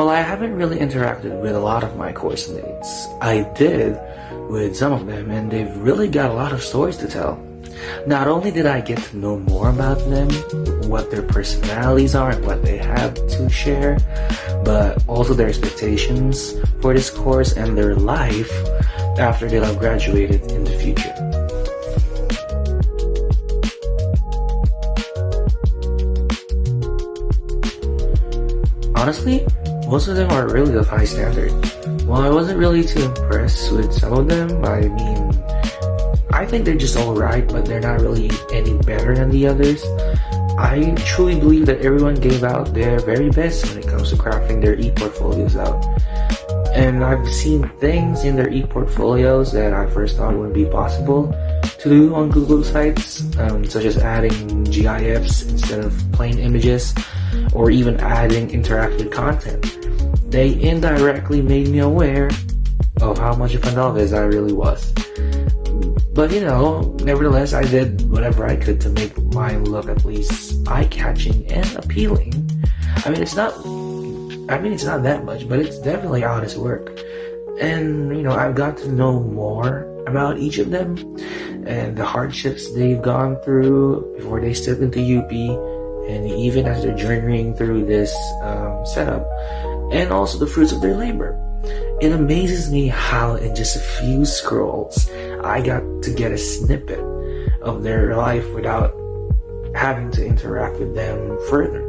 Well, I haven't really interacted with a lot of my course mates. I did with some of them, and they've really got a lot of stories to tell. Not only did I get to know more about them, what their personalities are and what they have to share, but also their expectations for this course and their life after they'll have graduated in the future. Honestly, most of them are really of high standard. While I wasn't really too impressed with some of them, I think they're just alright, but they're not really any better than the others. I truly believe that everyone gave out their very best when it comes to crafting their e-portfolios out. And I've seen things in their e-portfolios that I first thought wouldn't be possible to do on Google sites, such as adding GIFs instead of plain images, or even adding interactive content. They indirectly made me aware of how much of a novice I really was. But nevertheless, I did whatever I could to make mine look at least eye-catching and appealing. It's not that much, but it's definitely honest work. And, I've got to know more about each of them and the hardships they've gone through before they step into UP, and even as they're journeying through this setup, and also the fruits of their labor. It amazes me how in just a few scrolls, I got to get a snippet of their life without having to interact with them further.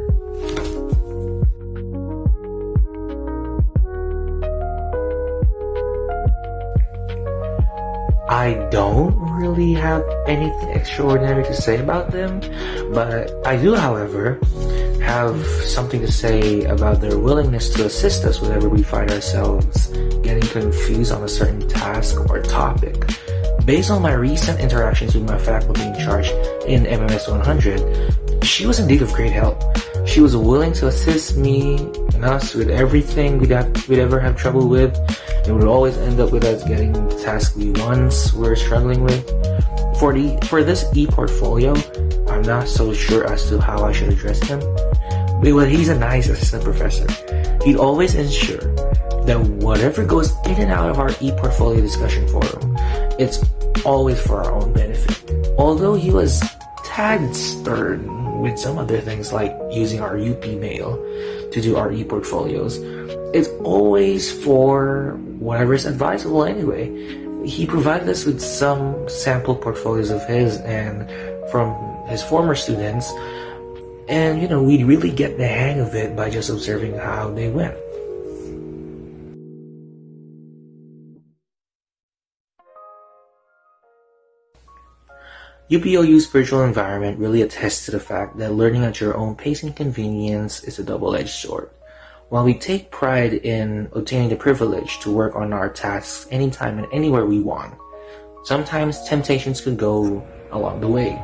I don't really have anything extraordinary to say about them, but I do, however, have something to say about their willingness to assist us whenever we find ourselves getting confused on a certain task or topic. Based on my recent interactions with my faculty in charge in MMS 100, she was indeed of great help. She was willing to assist me and us with everything we'd ever have trouble with, and would always end up with us getting the task we once were struggling with. For this e-portfolio, I'm not so sure as to how I should address him. But he's a nice assistant professor. He'd always ensure that whatever goes in and out of our e-portfolio discussion forum, it's always for our own benefit. Although he was tad stern with some other things like using our UP mail to do our e-portfolios, it's always for whatever is advisable anyway. He provided us with some sample portfolios of his and from his former students, and we'd really get the hang of it by just observing how they went. UPOU's virtual environment really attests to the fact that learning at your own pace and convenience is a double-edged sword. While we take pride in obtaining the privilege to work on our tasks anytime and anywhere we want, sometimes temptations could go along the way,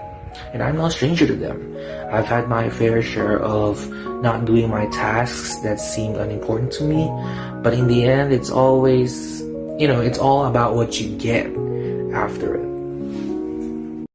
and I'm no stranger to them. I've had my fair share of not doing my tasks that seemed unimportant to me, but in the end, it's always, it's all about what you get after it.